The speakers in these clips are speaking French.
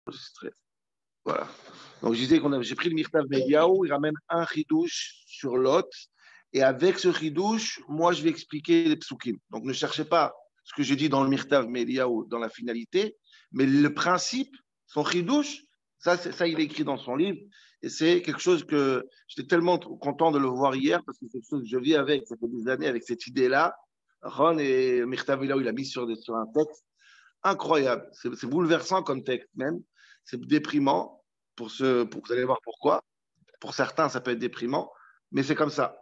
enregistré. Voilà. Donc je disais j'ai pris le Mirtav Mediaou, il ramène un chidouche sur Lot, et avec ce chidouche, moi je vais expliquer les psukim. Donc ne cherchez pas ce que j'ai dit dans le Mirtav Mediaou, dans la finalité, mais le principe, son chidouche, ça il est écrit dans son livre, et c'est quelque chose que j'étais tellement content de le voir hier, parce que c'est quelque chose que je vis avec, ça fait des années avec cette idée-là. Ron et Mirtav Mediaou, il a mis sur un texte incroyable, c'est bouleversant comme texte même, c'est déprimant. Pour vous allez voir pourquoi. Pour certains, ça peut être déprimant, mais c'est comme ça.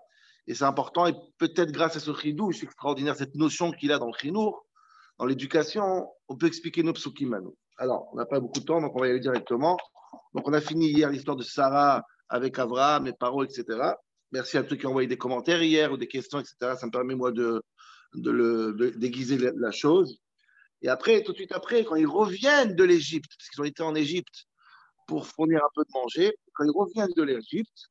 Et c'est important, et peut-être grâce à ce chidouche extraordinaire, cette notion qu'il a dans le chinour, dans l'éducation, on peut expliquer nos psukim à nous. Alors, on n'a pas beaucoup de temps, donc on va y aller directement. Donc, on a fini hier l'histoire de Sarah avec Abraham, les Paro, etc. Merci à tous qui ont envoyé des commentaires hier ou des questions, etc. Ça me permet, moi, d'aiguiser la chose. Et après, tout de suite après, quand ils reviennent de l'Égypte, parce qu'ils ont été en Égypte pour fournir un peu de manger, quand ils reviennent de l'Égypte,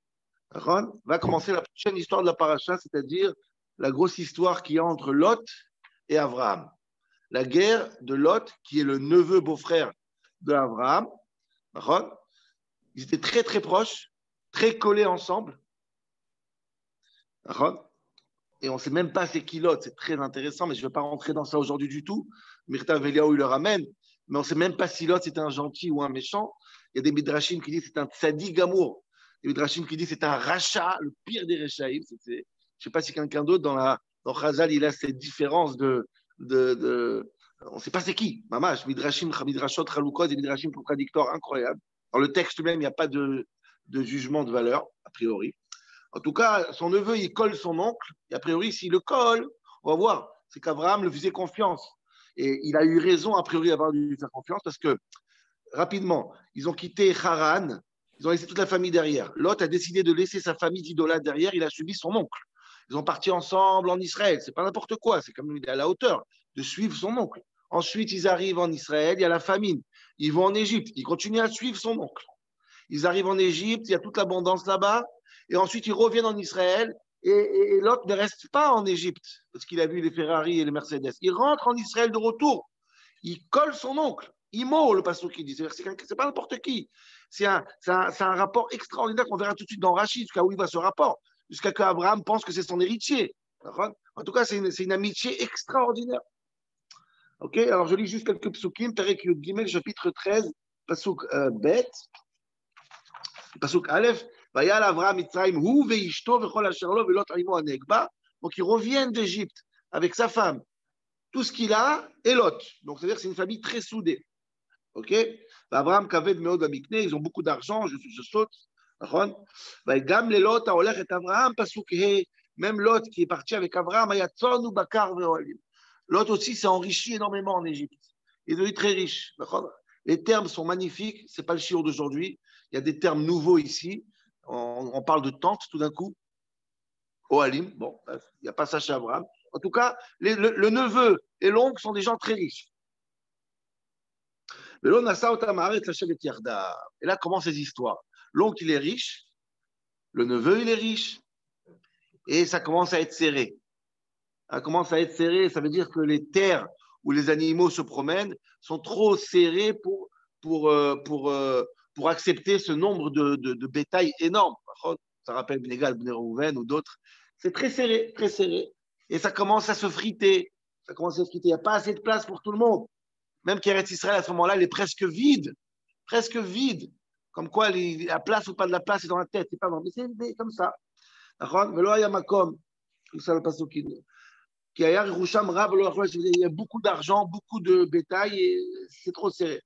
Ron va commencer la prochaine histoire de la paracha, c'est-à-dire la grosse histoire qu'il y a entre Lot et Abraham. La guerre de Lot, qui est le neveu beau-frère d'Abraham. Ron, ils étaient très très proches, très collés ensemble. Ron, et on ne sait même pas c'est qui Lot, c'est très intéressant, mais je ne vais pas rentrer dans ça aujourd'hui du tout. Mirtav Eliaou, il le ramène, mais on ne sait même pas si Lot c'était un gentil ou un méchant. Il y a des midrashim qui disent c'est un tzaddik gamour. Des midrashim qui disent c'est un rachat, le pire des rechaïm. Je ne sais pas si quelqu'un d'autre dans Chazal, il a cette différence de on ne sait pas c'est qui. Mamash, midrashim, midrashot, chaloukot, des midrashim contradictoires incroyables. Dans le texte même, il n'y a pas de jugement de valeur, a priori. En tout cas, son neveu, il colle son oncle. Et a priori, s'il le colle, on va voir. C'est qu'Abraham le faisait confiance. Et il a eu raison, a priori, d'avoir dû faire confiance parce que, rapidement, ils ont quitté Haran. Ils ont laissé toute la famille derrière. Lot a décidé de laisser sa famille d'idolâtres derrière. Il a suivi son oncle. Ils ont parti ensemble en Israël. C'est pas n'importe quoi. C'est comme il est à la hauteur de suivre son oncle. Ensuite, ils arrivent en Israël. Il y a la famine. Ils vont en Égypte. Ils continuent à suivre son oncle. Ils arrivent en Égypte. Il y a toute l'abondance là-bas. Et ensuite, ils reviennent en Israël. Et Lot ne reste pas en Égypte parce qu'il a vu les Ferrari et les Mercedes. Il rentre en Israël de retour. Il colle son oncle. Imo, le pasteur qui dit. C'est pas n'importe qui. C'est un rapport extraordinaire qu'on verra tout de suite dans Rachid, jusqu'à où il va ce rapport. Jusqu'à ce qu'Abraham pense que c'est son héritier. En tout cas, c'est une amitié extraordinaire. Ok, alors je lis juste quelques psukim. Perek Yud Gimel, chapitre 13, pasuk Bet, pasuk Aleph. Donc ils reviennent d'Égypte avec sa femme, tout ce qu'il a et Lot. Donc c'est-à-dire que c'est une famille très soudée. Ok. Abraham Kaved Meod Amikne, ils ont beaucoup d'argent, je saute. Gam le Lot Aolech et Abraham pasuk He, même Lot qui est parti avec Abraham, Ayatzon ou Bakar Veolim. Lot aussi s'est enrichi énormément en Égypte. Il est devenu très riche. Les termes sont magnifiques, c'est pas le shiur d'aujourd'hui. Il y a des termes nouveaux ici. On parle de tente tout d'un coup. Ohalim, bon, il n'y a pas ça chez Abraham. En tout cas, le neveu et l'oncle sont des gens très riches. Et là commencent ces histoires. L'oncle, il est riche, le neveu, il est riche, et ça commence à être serré. Ça commence à être serré, ça veut dire que les terres où les animaux se promènent sont trop serrées pour accepter ce nombre de bétail énorme. Ça rappelle Benégal, Bné Rouven ou d'autres. C'est très serré, très serré. Et ça commence à se friter. Il n'y a pas assez de place pour tout le monde. Même qu'Eretz Israël, à ce moment-là, elle est presque vide. Presque vide. Comme quoi, la place ou pas de la place, c'est dans la tête. C'est pas bon. Mais c'est comme ça. Il y a beaucoup d'argent, beaucoup de bétail, et c'est trop serré.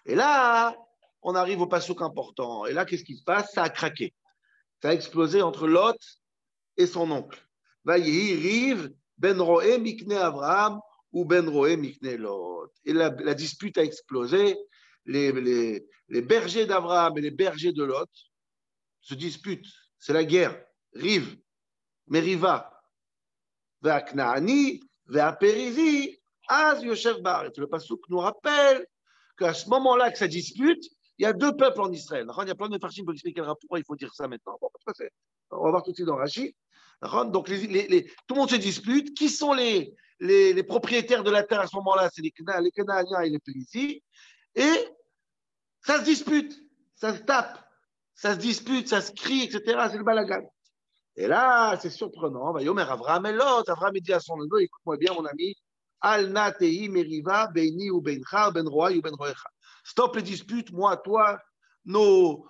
Et là, on arrive au passouk important. Et là, qu'est-ce qui se passe? Ça a craqué. Ça a explosé entre Lot et son oncle. Vayehi rive ben roé mikne Abraham ou ben roé mikne Lot. Et la dispute a explosé. Les bergers d'Abraham et les bergers de Lot se disputent. C'est la guerre. Rive, Meriva. Ve'aknaani, ve'aperizi, az yoshev ba'aretz. Le passouk nous rappelle qu'à ce moment-là que ça dispute, il y a deux peuples en Israël. Il y a plein de farshim pour expliquer pourquoi il faut dire ça maintenant. Bon, on va voir tout de suite dans Rachid. Donc, tout le monde se dispute. Qui sont les propriétaires de la terre à ce moment-là? C'est les Canaaniens et les Périzis. Et Ça se dispute, ça se tape, ça se dispute, ça se crie, etc. C'est le balagan. Et là, c'est surprenant. Yomer Avraham et Lot. Avraham dit à son neveu, écoute-moi bien, mon ami, Al natei meriva beini ou bencha, ben roi ou ben roecha. Stop les disputes, moi, toi, comment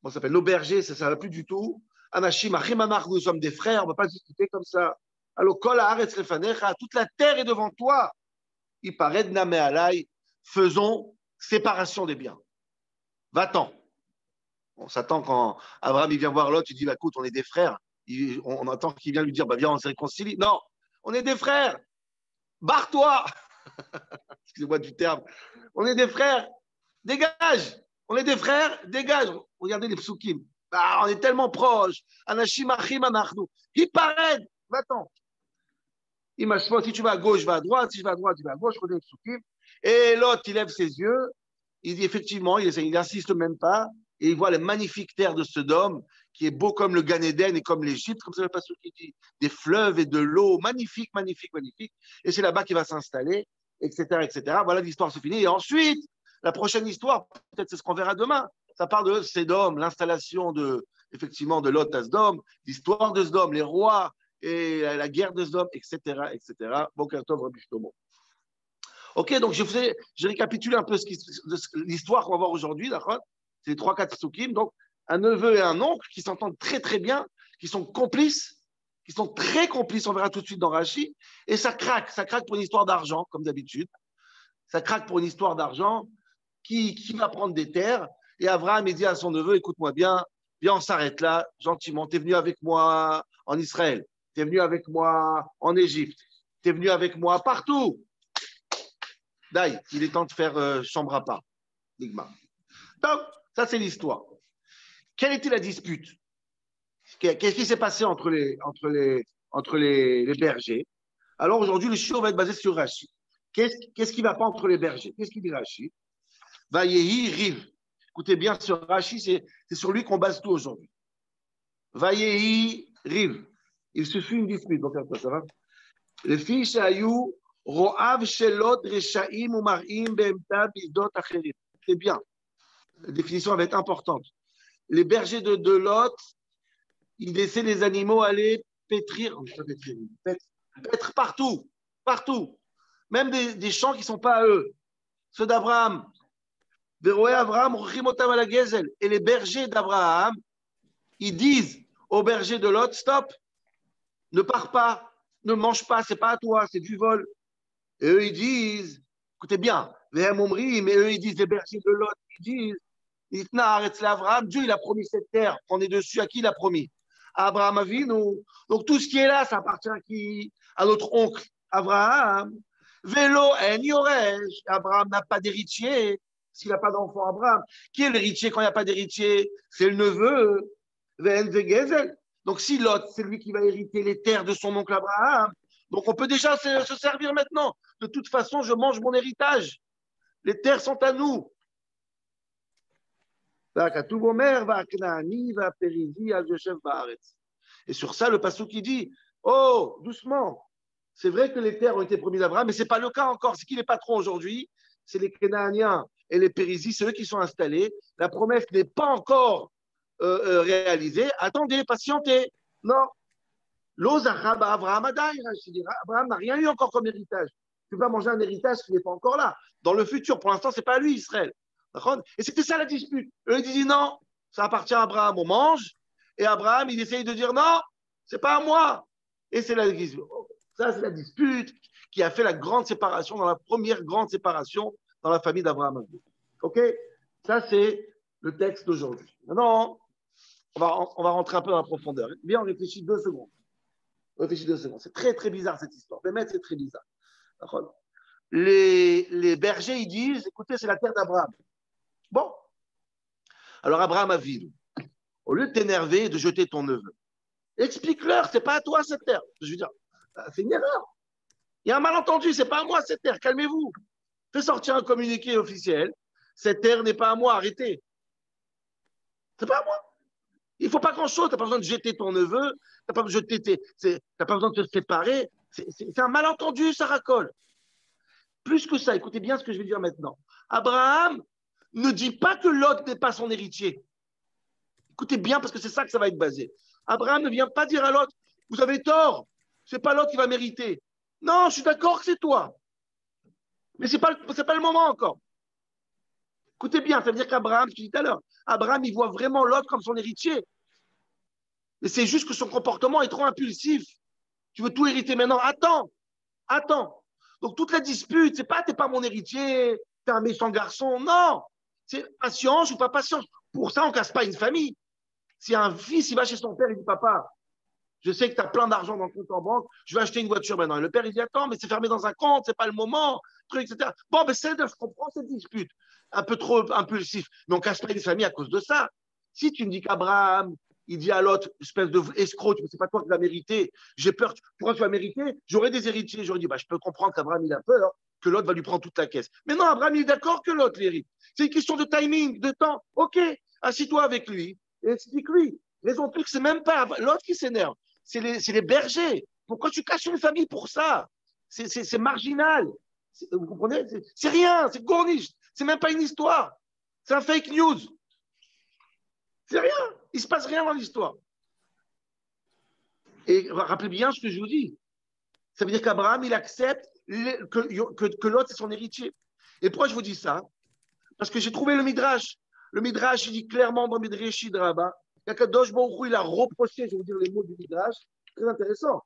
ça s'appelle, nos bergers, ça ne va plus du tout. Anashim, achim anach, nous sommes des frères, on ne va pas discuter comme ça. Alors, kol haaretz lefanecha, toute la terre est devant toi. Ipared name alai, faisons séparation des biens. Va-t'en. On s'attend quand Abraham il vient voir Lot, il dit bah, écoute, on est des frères. On attend qu'il vienne lui dire bah, viens, on se réconcilie. Non, on est des frères. Barre-toi. Excusez-moi du terme. On est des frères. Dégage. On est des frères. Dégage. Regardez les psukim. Ah, on est tellement proches. Anashim achim anachnu. Hipared. Va-t'en. Si tu vas à gauche, va à droite. Si je vais à droite, tu vas à gauche. Regardez les psukim. Et Lot, il lève ses yeux. Il dit effectivement, il n'insiste même pas. Et il voit la magnifique terre de Sodome, qui est beau comme le Gan Eden et comme l'Égypte, comme ça le passage qui dit, des fleuves et de l'eau, magnifique, magnifique, magnifique. Et c'est là-bas qu'il va s'installer, etc., etc. Voilà, l'histoire se finit. Et ensuite, la prochaine histoire, peut-être c'est ce qu'on verra demain, ça parle de Sodome, l'installation effectivement, de Lot à Sodome, l'histoire de Sodome, les rois et la guerre de Sodome, etc., etc. Boker Tov, Rabbi Shlomo. Ok, donc je récapitule un peu l'histoire qu'on va voir aujourd'hui, d'accord? C'est les 3-4 psukim, donc un neveu et un oncle qui s'entendent très très bien, qui sont complices, qui sont très complices, on verra tout de suite dans Rashi, et ça craque pour une histoire d'argent, comme d'habitude. Ça craque pour une histoire d'argent, qui va prendre des terres, et Abraham il dit à son neveu, écoute-moi bien, viens on s'arrête là, gentiment, tu es venu avec moi en Israël, tu es venu avec moi en Égypte, tu es venu avec moi partout. D'ailleurs, il est temps de faire chambre à part. Ligma. Donc, ça, c'est l'histoire. Quelle était la dispute? Qu'est-ce qui s'est passé entre les bergers? Alors, aujourd'hui, le shiur va être basé sur Rashi. Qu'est-ce qui ne va pas entre les bergers? Qu'est-ce qu'il dit Rashi? Vayehi rive. Écoutez bien, sur Rashi, c'est sur lui qu'on base tout aujourd'hui. Vayehi rive. Il se fut une dispute. Donc, ça va? Les fiches ayou ro'av shelot reshaim ou marim be'emta bidot acherim. C'est bien. La définition va être importante. Les bergers de Lot, ils laissaient les animaux aller pétrir partout, partout. Même des champs qui ne sont pas à eux. Ceux d'Abraham. Et les bergers d'Abraham, ils disent aux bergers de Lot, stop, ne pars pas, ne mange pas, c'est pas à toi, c'est du vol. Et eux, ils disent, écoutez bien, mais eux, ils disent, les bergers de Lot, ils disent, Dieu, il a promis cette terre. On est dessus. À qui il a promis? À Abraham Avinu. Donc, tout ce qui est là, ça appartient à qui? À notre oncle Abraham. Vélo, en yoresh. Abraham n'a pas d'héritier. S'il n'a pas d'enfant, Abraham. Qui est l'héritier quand il n'y a pas d'héritier? C'est le neveu. Donc, si Lot, c'est lui qui va hériter les terres de son oncle Abraham. Donc, on peut déjà se servir maintenant. De toute façon, je mange mon héritage. Les terres sont à nous. Et sur ça, le pasuk qui dit, oh, doucement, c'est vrai que les terres ont été promises à Abraham, mais ce n'est pas le cas encore. C'est qui les patrons aujourd'hui? C'est les Kénaaniens et les Périsis, c'est eux qui sont installés. La promesse n'est pas encore réalisée. Attendez, patientez. Non. Abraham n'a rien eu encore comme héritage. Tu ne peux pas manger un héritage qui n'est pas encore là. Dans le futur, pour l'instant, ce n'est pas à lui, Israël. Et c'était ça la dispute. Eux, ils disaient non, ça appartient à Abraham, on mange. Et Abraham, il essaye de dire non, c'est pas à moi. Et c'est la dispute. Ça, c'est la dispute qui a fait la grande séparation, dans la première grande séparation dans la famille d'Abraham. OK? Ça, c'est le texte d'aujourd'hui. Maintenant, on va rentrer un peu dans la profondeur. Bien, on réfléchit 2 secondes. C'est très, très bizarre cette histoire. Mais c'est très bizarre. Les bergers, ils disent, écoutez, c'est la terre d'Abraham. Bon. Alors Abraham a vu, au lieu de t'énerver et de jeter ton neveu, explique-leur, c'est pas à toi cette terre. Je veux dire, c'est une erreur. Il y a un malentendu, c'est pas à moi cette terre, calmez-vous. Fais sortir un communiqué officiel, cette terre n'est pas à moi, arrêtez. C'est pas à moi. Il ne faut pas grand-chose, tu n'as pas besoin de jeter ton neveu, tu n'as pas besoin de te séparer. C'est un malentendu, ça racole. Plus que ça, écoutez bien ce que je vais dire maintenant. Abraham, ne dit pas que Lot n'est pas son héritier. Écoutez bien, parce que c'est ça que ça va être basé. Abraham ne vient pas dire à Lot, vous avez tort, c'est pas Lot qui va mériter. Non, je suis d'accord que c'est toi. Mais c'est pas le moment encore. Écoutez bien, ça veut dire qu'Abraham, ce que je dis tout à l'heure, Abraham, il voit vraiment Lot comme son héritier. Mais c'est juste que son comportement est trop impulsif. Tu veux tout hériter maintenant. Attends. Donc toute la dispute, c'est pas t'es pas mon héritier, t'es un méchant garçon. Non, c'est patience ou pas patience. Pour ça, on casse pas une famille. Si un fils, il va chez son père, il dit papa, je sais que tu as plein d'argent dans le compte en banque, je vais acheter une voiture maintenant. Et le père, il dit attends, mais c'est fermé dans un compte, c'est pas le moment, truc, etc. Bon, ben je comprends cette dispute. Un peu trop impulsif. Mais on casse pas une famille à cause de ça. Si tu me dis qu'Abraham, il dit à l'autre, espèce de escroc, c'est pas toi qui vas mériter, j'ai peur, pourquoi tu vas mériter? J'aurai des héritiers. J'aurais dit, bah, je peux comprendre qu'Abraham, il a peur que l'autre va lui prendre toute la caisse. Mais non, Abraham, il est d'accord que l'autre l'hérite. C'est une question de timing, de temps. OK, assis-toi avec lui et explique-lui. Raison de plus que c'est même pas l'autre qui s'énerve, c'est les bergers. Pourquoi tu casses une famille pour ça? C'est marginal. Vous comprenez? C'est rien, c'est corniche. C'est même pas une histoire. C'est un fake news. C'est rien. Il ne se passe rien dans l'histoire. Et rappelez bien ce que je vous dis. Ça veut dire qu'Abraham, il accepte que l'autre est son héritier. Et pourquoi je vous dis ça? Parce que j'ai trouvé le Midrash. Le Midrash, il dit clairement dans Midrash de Rabbah, qu'Akadosh Baruch Hu, il a reproché, je vais vous dire les mots du Midrash, très intéressant.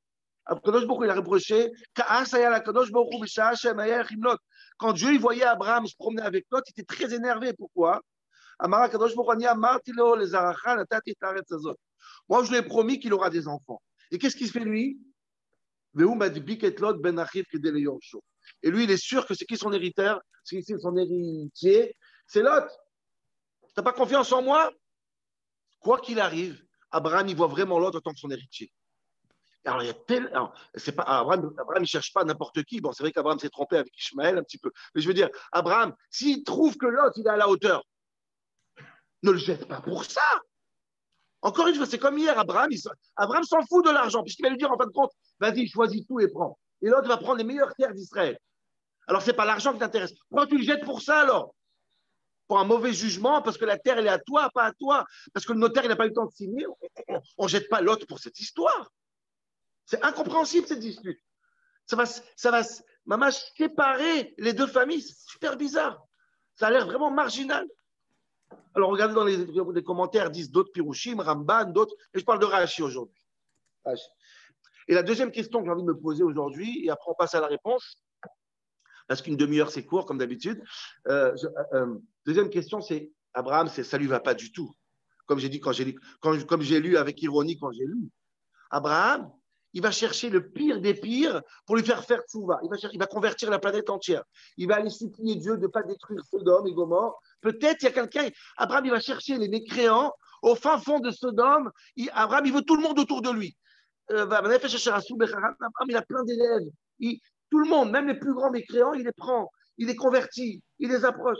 Akadosh Baruch Hu, il a reproché, quand Dieu il voyait Abraham se promener avec Lot, il était très énervé. Pourquoi? Moi, je lui ai promis qu'il aura des enfants. Et qu'est-ce qu'il fait lui? Et lui, il est sûr que c'est qui son héritier? C'est son héritier, c'est Lot. Tu n'as pas confiance en moi? Quoi qu'il arrive, Abraham, il voit vraiment Lot en tant que son héritier. Alors, il y a c'est pas, Abraham, il ne cherche pas n'importe qui. Bon, c'est vrai qu'Abraham s'est trompé avec Ishmaël un petit peu. Mais je veux dire, Abraham, s'il trouve que Lot, il est à la hauteur, ne le jette pas pour ça. Encore une fois, c'est comme hier, Abraham s'en fout de l'argent, puisqu'il va lui dire en fin de compte, vas-y, choisis tout et prends. Et l'autre va prendre les meilleures terres d'Israël. Alors, ce n'est pas l'argent qui t'intéresse. Pourquoi tu le jettes pour ça alors? Pour un mauvais jugement, parce que la terre, elle est à toi, pas à toi. Parce que le notaire, il n'a pas eu le temps de signer. On ne jette pas l'autre pour cette histoire. C'est incompréhensible, cette dispute. Ça va maman, séparer les deux familles. C'est super bizarre. Ça a l'air vraiment marginal. Alors, regardez dans les commentaires, disent d'autres Pirouchim, Ramban, d'autres. Et je parle de Rashi aujourd'hui. Et la deuxième question que j'ai envie de me poser aujourd'hui, et après on passe à la réponse, parce qu'une demi-heure c'est court comme d'habitude. Deuxième question, c'est Abraham, ça lui va pas du tout. Comme j'ai dit comme j'ai lu avec ironie quand j'ai lu. Abraham, il va chercher le pire des pires pour lui faire tchouva. Il va convertir la planète entière. Il va aller supplier Dieu de ne pas détruire Sodome et Gomorrhe. Peut-être il y a quelqu'un. Abraham, il va chercher les mécréants au fin fond de Sodome. Abraham, il veut tout le monde autour de lui. Abraham, il a plein d'élèves. Tout le monde, même les plus grands mécréants, il les prend. Il les convertit. Il les approche.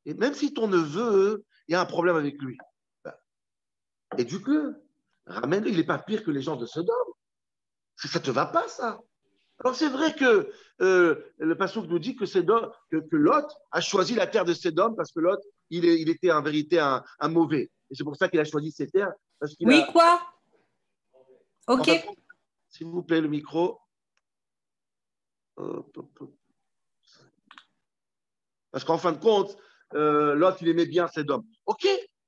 Et même si ton neveu, il y a un problème avec lui, éduque-le. Ramène-le. Il n'est pas pire que les gens de Sodome. Ça ne te va pas, ça. Alors, c'est vrai que le pasteur nous dit que Lot a choisi la terre de Sédom parce que Lot, il était en vérité un mauvais. Et c'est pour ça qu'il a choisi ces terres. Parce qu'il oui, quoi? OK. Enfin, s'il vous plaît, le micro. Parce qu'en fin de compte, Lot, il aimait bien Sédom. OK,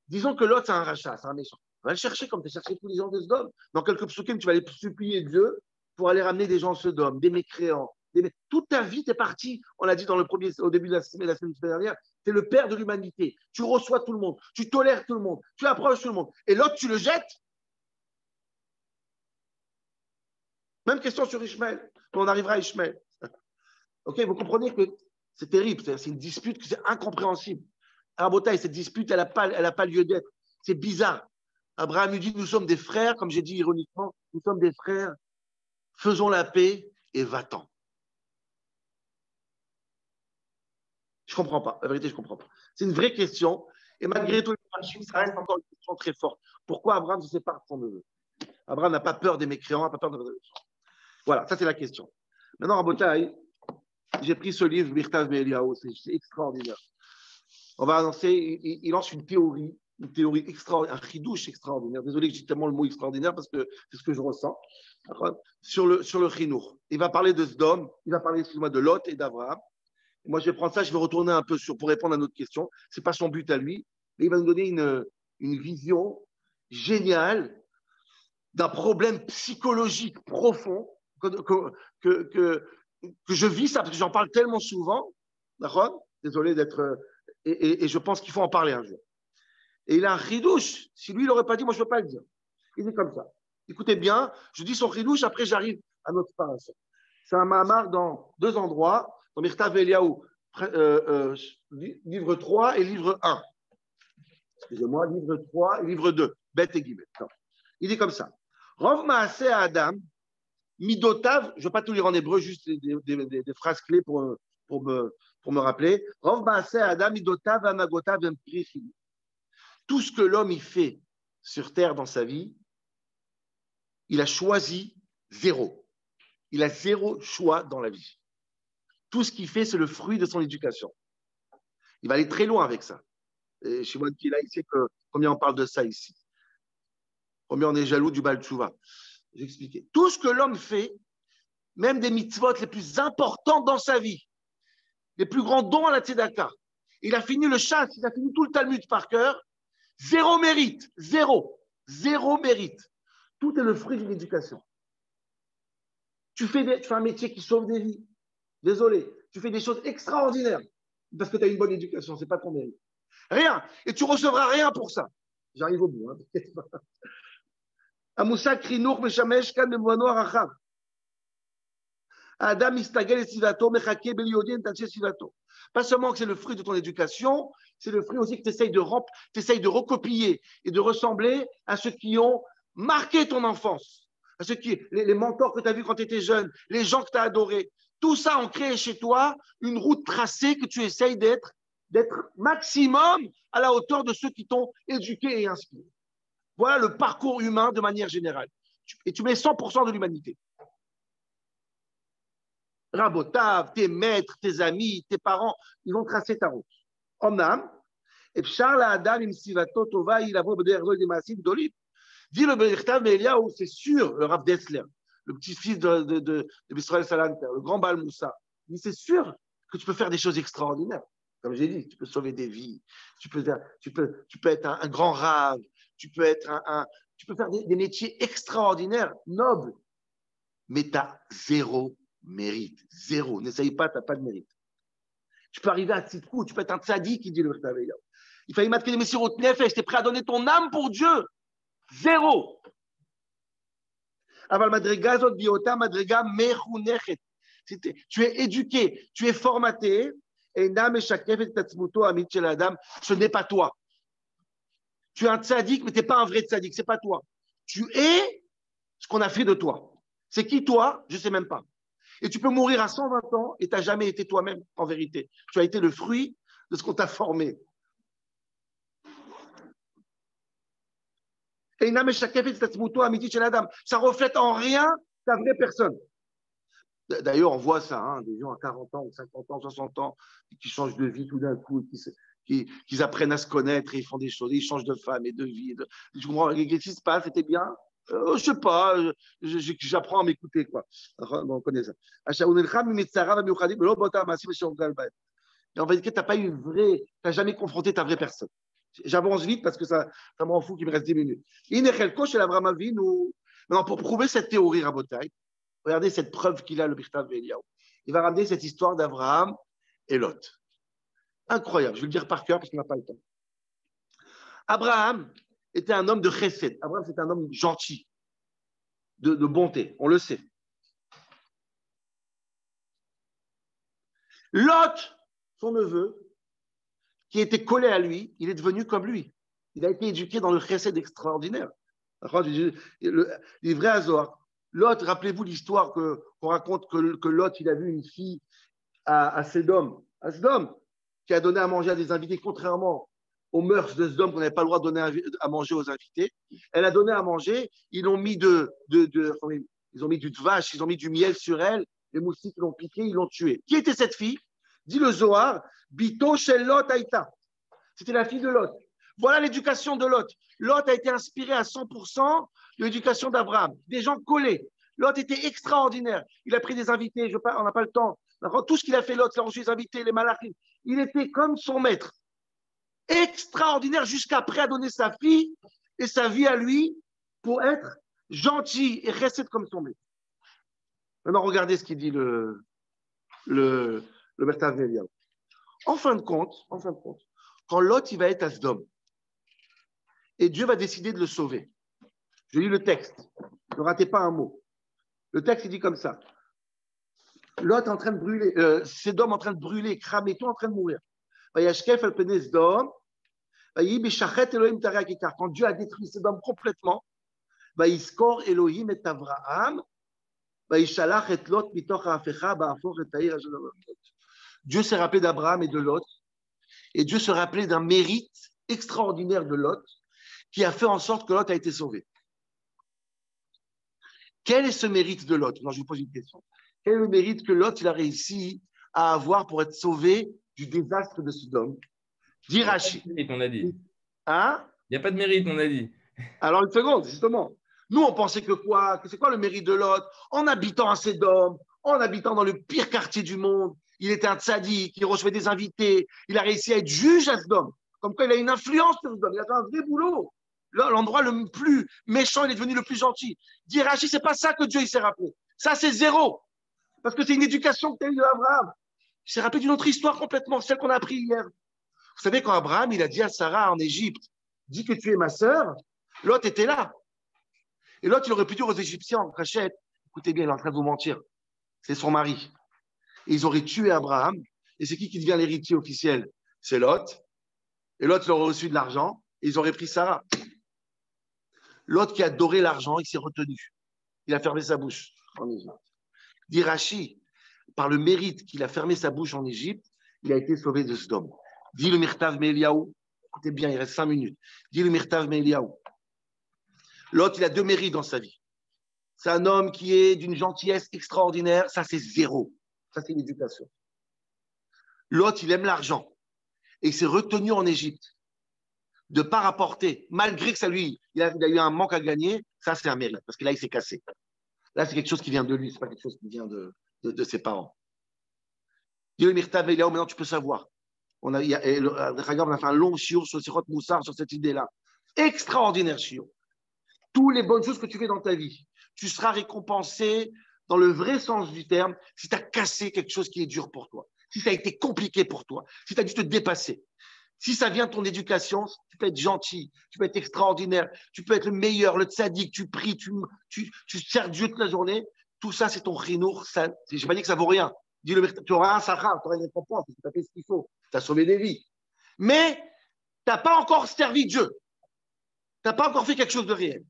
disons que Lot, c'est un rachat, c'est un méchant. On va le chercher comme tu as cherché tous les gens de Sédom. Dans quelques psukim, tu vas aller supplier Dieu pour aller ramener des gens de Sodome, des mécréants. Toute ta vie, tu es parti, on l'a dit au début de la semaine dernière, tu es le père de l'humanité. Tu reçois tout le monde, tu tolères tout le monde, tu approches tout le monde. Et l'autre, tu le jettes. Même question sur Ishmaël. On arrivera à Ishmaël. OK, vous comprenez que c'est terrible, c'est une dispute que c'est incompréhensible. Rabotaï, cette dispute, elle n'a pas lieu d'être. C'est bizarre. Abraham lui dit, nous sommes des frères, comme j'ai dit ironiquement, nous sommes des frères, faisons la paix et va-t'en. Je ne comprends pas. La vérité, je ne comprends pas. C'est une vraie question. Et malgré tout, ça reste encore une question très forte. Pourquoi Abraham se sépare de son neveu? Abraham n'a pas peur des mécréants, n'a pas peur de... Voilà, ça c'est la question. Maintenant, Rabotaï, j'ai pris ce livre, Birtav Eliyahu, c'est extraordinaire. On va annoncer, il lance une théorie extraordinaire, un chidouche extraordinaire. Désolé que j'ai tellement le mot extraordinaire parce que c'est ce que je ressens. Sur le chinour. Il va parler de Sdom, il va parler, excuse-moi, de Lot et d'Abraham. Moi, je vais prendre ça, je vais retourner un peu pour répondre à notre question. Ce n'est pas son but à lui, mais il va nous donner une vision géniale d'un problème psychologique profond que je vis ça, parce que j'en parle tellement souvent. D'accord ? Désolé d'être... Et je pense qu'il faut en parler un jour. Et il a un chidouche. Si lui, il n'aurait pas dit, moi, je ne peux pas le dire. Il est comme ça. Écoutez bien, je dis son chidouche, après j'arrive à notre parasha. C'est un mahamar dans 2 endroits, dans Mirtav Eliaou, livre 3 et livre 1. Excusez-moi, livre 3 et livre 2. Beth et Gimel. Il est comme ça. Rov Maaseh Adam, Midotav, je ne vais pas tout lire en hébreu, juste des phrases clés pour me rappeler. Rov Maaseh Adam, Midotav, Amagotav, Emprichim. Tout ce que l'homme il fait sur terre dans sa vie, il a choisi 0. Il a 0 choix dans la vie. Tout ce qu'il fait, c'est le fruit de son éducation. Il va aller très loin avec ça. Et chez moi, qui est là, il sait combien on parle de ça ici. Combien on est jaloux du Baal Tshuva. J'ai expliqué. Tout ce que l'homme fait, même des mitzvot les plus importants dans sa vie, les plus grands dons à la tzedaka, il a fini le chasse, il a fini tout le Talmud par cœur, 0 mérite. 0 mérite. Tout est le fruit d'une éducation. Tu fais un métier qui sauve des vies. Désolé. Tu fais des choses extraordinaires parce que tu as une bonne éducation. Ce n'est pas ton mérite. Rien. Et tu ne recevras rien pour ça. J'arrive au bout. Amoussa krinour meshamesh kan memouano arachav. Adam istagel et sivato mechake beliodien taché sivato. Pas seulement que c'est le fruit de ton éducation, c'est le fruit aussi que tu essayes de recopier et de ressembler à ceux qui ont marqué ton enfance, à ceux les mentors que tu as vus quand tu étais jeune, les gens que tu as adorés. Tout ça ont créé chez toi une route tracée que tu essayes d'être maximum à la hauteur de ceux qui t'ont éduqué et inspiré. Voilà le parcours humain de manière générale. Et tu mets 100% de l'humanité. Rabotav, tes maîtres, tes amis, tes parents, ils vont tracer ta route. Omnam, et Charles Adam, im sivato tova, il a beau de erzo des massifs d'olive. Dit le Bechtav Eliaou, c'est sûr, le Rav Dessler, le petit-fils de Israël Salanter, le grand Baal Moussa, il dit c'est sûr que tu peux faire des choses extraordinaires. Comme j'ai dit, tu peux sauver des vies, tu peux être un grand rave, tu peux faire des métiers extraordinaires, nobles, mais tu as 0 mérite. 0. N'essaye pas, tu n'as pas de mérite. Tu peux arriver à Tzidkou, tu peux être un tzaddik, qui dit le Bechtav Eliaou. Il fallait mettre que les messirot nefesh, t'es prêt à donner ton âme pour Dieu. 0. Aval madrega zot biota madrega mechunechet. Tu es éduqué, tu es formaté, et nam eshakefet tatzmuto amit shel adam. Ce n'est pas toi. Tu es un tzaddik, mais tu n'es pas un vrai tzaddik. C'est pas toi. Tu es ce qu'on a fait de toi. C'est qui toi? Je ne sais même pas. Et tu peux mourir à 120 ans et tu n'as jamais été toi-même en vérité. Tu as été le fruit de ce qu'on t'a formé. Ça reflète en rien ta vraie personne. D'ailleurs, on voit ça, hein, des gens à 40 ans, 50 ans, 60 ans, qui changent de vie tout d'un coup, qui apprennent à se connaître et ils font des choses, ils changent de femme et de vie. Je comprends, qu'est-ce qui se passe? C'était bien? Je ne sais pas, j'apprends à m'écouter, quoi. On connaît ça. Et en fait, tu n'as pas eu une vraie, tu n'as jamais confronté ta vraie personne. J'avance vite parce que ça me rend fou qu'il me reste 10 minutes. Maintenant, pour prouver cette théorie, Rabotai, regardez cette preuve qu'il a, le Bechtav Eliaou. Il va ramener cette histoire d'Abraham et Lot. Incroyable, je vais le dire par cœur parce qu'on n'a pas le temps. Abraham était un homme de chesed. Abraham, c'est un homme gentil, de bonté, on le sait. Lot, son neveu, qui était collé à lui, il est devenu comme lui. Il a été éduqué dans le chesed extraordinaire. Les vrais Hazor. Lot, rappelez-vous l'histoire qu'on raconte que Lot, il a vu une fille à Sodome, qui a donné à manger à des invités, contrairement aux mœurs de Sodome qu'on n'avait pas le droit de donner à manger aux invités. Elle a donné à manger, ils ont mis du vache, ils ont mis du miel sur elle, les moustiques l'ont piqué, ils l'ont tué. Qui était cette fille? Dit le Zohar, Bito Shel Lot Aïta. C'était la fille de Lot. Voilà l'éducation de Lot. Lot a été inspiré à 100% de l'éducation d'Abraham. Des gens collés. Lot était extraordinaire. Il a pris des invités, on n'a pas le temps. Tout ce qu'il a fait, Lot, il a reçu des invités, les malachim. Il était comme son maître. Extraordinaire jusqu'après à donner sa fille et sa vie à lui pour être gentil et rester comme son maître. Maintenant, regardez ce qu'il dit le Bertav Eliyahu. En fin de compte, quand Lot il va être à Sdom, et Dieu va décider de le sauver. Je lis le texte, ne ratez pas un mot. Le texte il dit comme ça. Lot est en train de brûler, Sdom en train de brûler, cramer, tout en train de mourir. Quand Dieu a détruit Sdom complètement, Elohim et Abraham, Dieu s'est rappelé d'Abraham et de Lot, et Dieu se rappelait d'un mérite extraordinaire de Lot, qui a fait en sorte que Lot a été sauvé. Quel est ce mérite de Lot? Non, je vous pose une question. Quel est le mérite que Lot il a réussi à avoir pour être sauvé du désastre de Sodome? Dit Rashi. Il n'y a pas de mérite, on a dit. Hein? Il n'y a pas de mérite, on a dit. Alors, une seconde, justement. Nous, on pensait que quoi? Que c'est quoi le mérite de Lot? En habitant à Sodome, en habitant dans le pire quartier du monde, il était un tzaddik, il recevait des invités, il a réussi à être juge à Sodome. Comme quoi, il a une influence sur Sodome, il a fait un vrai boulot. Là, l'endroit le plus méchant, il est devenu le plus gentil. Dit Rashi, c'est pas ça que Dieu il s'est rappelé. Ça, c'est zéro. Parce que c'est une éducation que tu as eue d'Abraham. Il s'est rappelé d'une autre histoire complètement, celle qu'on a appris hier. Vous savez, quand Abraham, il a dit à Sarah en Égypte, dis que tu es ma sœur, Lot était là. Et Lot, il aurait pu dire aux Égyptiens en cachette, écoutez bien, il est en train de vous mentir. C'est son mari. Et ils auraient tué Abraham. Et c'est qui devient l'héritier officiel? C'est Lot. Et Lot, il aurait reçu de l'argent. Et ils auraient pris Sarah. Lot qui adorait l'argent, il s'est retenu. Il a fermé sa bouche en Égypte. Dit Rashi, par le mérite qu'il a fermé sa bouche en Égypte, il a été sauvé de Sodome. Dit le Mirtav Me'Eliyahu, écoutez bien, il reste 5 minutes. Dit le Mirtav Me'Eliyahu. Lot, il a 2 mérites dans sa vie. C'est un homme qui est d'une gentillesse extraordinaire. Ça, c'est zéro. Ça, c'est une éducation. Lot, il aime l'argent. Et il s'est retenu en Égypte de ne pas rapporter, malgré que ça lui, il a eu un manque à gagner. Ça, c'est un mérite. Parce que là, il s'est cassé. Là, c'est quelque chose qui vient de lui. Ce n'est pas quelque chose qui vient de ses parents. Dis le Mirtav Me'Eliyahu, maintenant, tu peux savoir. On a fait un long shiur sur Sirot Moussar, sur cette idée-là. Extraordinaire shiur. Toutes les bonnes choses que tu fais dans ta vie, tu seras récompensé dans le vrai sens du terme si tu as cassé quelque chose qui est dur pour toi, si ça a été compliqué pour toi, si tu as dû te dépasser. Si ça vient de ton éducation, tu peux être gentil, tu peux être extraordinaire, tu peux être le meilleur, le tzaddik, tu pries, tu sers Dieu toute la journée. Tout ça, c'est ton chinour. Je n'ai pas dit que ça vaut rien. Tu auras un sachar, tu auras une récompense, tu as fait ce qu'il faut, tu as sauvé des vies. Mais tu n'as pas encore servi Dieu. Tu n'as pas encore fait quelque chose de réel.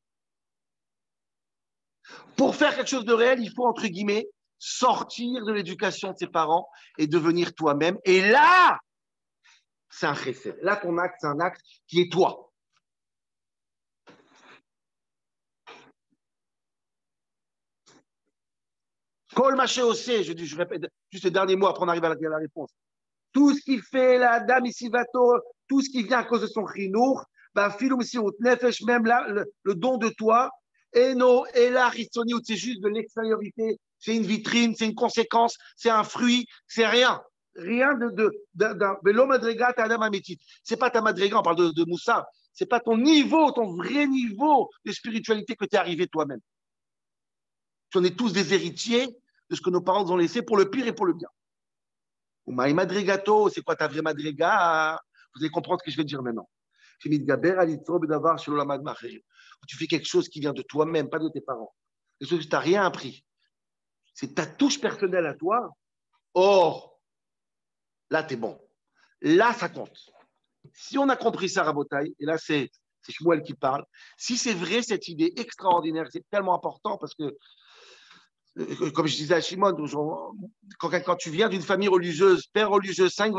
Pour faire quelque chose de réel, il faut, entre guillemets, sortir de l'éducation de ses parents et devenir toi-même. Et là, c'est un chesed. Là, ton acte, c'est un acte qui est toi. Kol maché osé, je répète juste le dernier mot, après on arrive à la réponse. Tout ce qui fait la dame ici vato, tout ce qui vient à cause de son chinour, filum siut nefesh, même là, le don de toi, eno, ela, ritsoni, c'est juste de l'extériorité, c'est une vitrine, c'est une conséquence, c'est un fruit, c'est rien. Rien d'un vélo madriga, ta dame amétite. C'est pas ta madriga, on parle de Moussa, c'est pas ton niveau, ton vrai niveau de spiritualité que tu es arrivé toi-même. On est tous des héritiers de ce que nos parents nous ont laissé pour le pire et pour le bien. Madrigato, c'est quoi ta vraie madriga? Vous allez comprendre ce que je vais dire maintenant. Tu fais quelque chose qui vient de toi-même, pas de tes parents. Quelque chose que tu n'as rien appris. C'est ta touche personnelle à toi. Or, là, tu es bon. Là, ça compte. Si on a compris ça, Rabotai, et là, c'est Shmuel qui parle, si c'est vrai cette idée extraordinaire, c'est tellement important parce que comme je disais à Shimon, quand tu viens d'une famille religieuse, père religieux, 5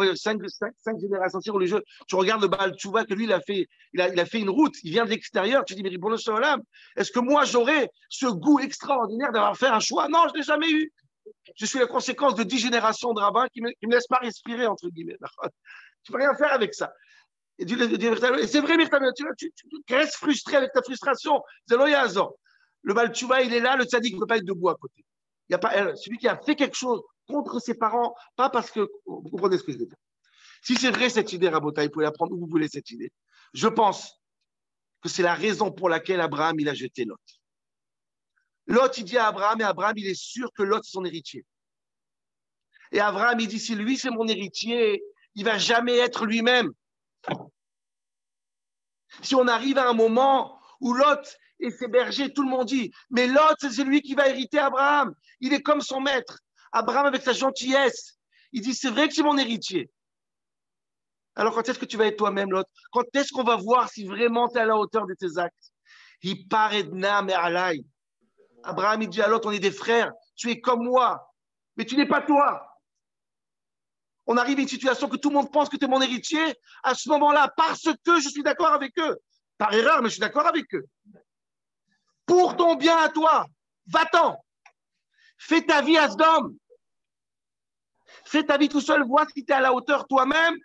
générations religieuses, tu regardes le Baal Tchouva que lui, il a fait une route, il vient de l'extérieur, tu dis, mais Ribono Shel Olam, est-ce que moi, j'aurais ce goût extraordinaire d'avoir fait un choix? Non, je ne l'ai jamais eu. Je suis la conséquence de 10 générations de rabbins qui me laissent pas respirer, entre guillemets. Tu ne peux rien faire avec ça. Et c'est vrai, Mirtam, tu restes frustré avec ta frustration. C'est l'oyazor. Le Baal Tshuva, il est là, le tzaddik ne peut pas être debout à côté. Il y a pas, celui qui a fait quelque chose contre ses parents, pas parce que. Vous comprenez ce que je veux dire. Si c'est vrai cette idée, Rabota, vous pouvez la prendre où vous voulez cette idée. Je pense que c'est la raison pour laquelle Abraham, il a jeté Lot. Lot, il dit à Abraham, et Abraham, il est sûr que Lot, c'est son héritier. Et Abraham, il dit, si lui, c'est mon héritier, il ne va jamais être lui-même. Si on arrive à un moment où Lot et ses bergers, tout le monde dit, mais Lot, c'est lui qui va hériter Abraham. Il est comme son maître. Abraham, avec sa gentillesse, il dit, c'est vrai que c'est mon héritier. Alors, quand est-ce que tu vas être toi-même, Lot? Quand est-ce qu'on va voir si vraiment tu es à la hauteur de tes actes? Il paraît mais alay. Abraham, il dit à Lot, on est des frères, tu es comme moi, mais tu n'es pas toi. On arrive à une situation que tout le monde pense que tu es mon héritier, à ce moment-là, parce que je suis d'accord avec eux. Par erreur, mais je suis d'accord avec eux. Pour ton bien à toi, va-t'en. Fais ta vie à Sdom. Fais ta vie tout seul, vois si tu es à la hauteur toi-même.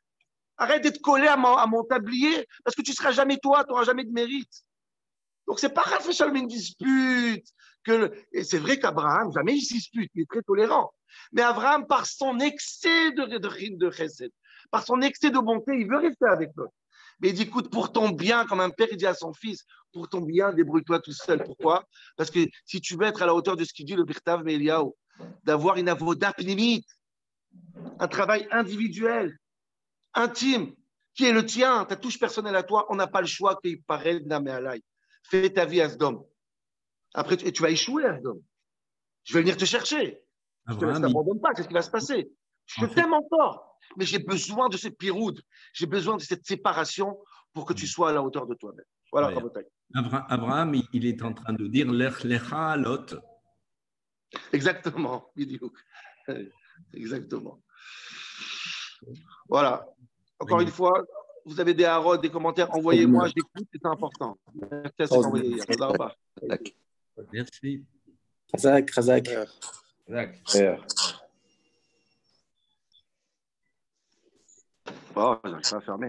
Arrête d'être collé à mon tablier, parce que tu ne seras jamais toi, tu n'auras jamais de mérite. Donc, ce n'est pas une dispute. Et c'est vrai qu'Abraham, jamais il se dispute, il est très tolérant. Mais Abraham, par son excès de chesed, par son excès de bonté, il veut rester avec l'autre. Mais il dit, écoute, pour ton bien, comme un père, il dit à son fils, pour ton bien, débrouille-toi tout seul. Pourquoi? Parce que si tu veux être à la hauteur de ce qu'il dit le Birtav Meliaou, d'avoir une avoda pnimit, un travail individuel, intime, qui est le tien, ta touche personnelle à toi, on n'a pas le choix qu'il paraît d'Naméalaï. Fais ta vie à Sdom. Après, tu vas échouer à Sdom. Je vais venir te chercher. Je ne te t'abandonne pas, qu'est-ce qui va se passer? Je t'aime encore, mais j'ai besoin de cette piroude, j'ai besoin de cette séparation pour que tu sois à la hauteur de toi-même. Voilà, ouais. Abraham, il est en train de dire Lech lecha Lot. Exactement, exactement. Voilà. Encore une fois, vous avez des harods, des commentaires, envoyez-moi, j'écoute, c'est important. Merci. Chazak. Oh, j'arrive pas à fermer.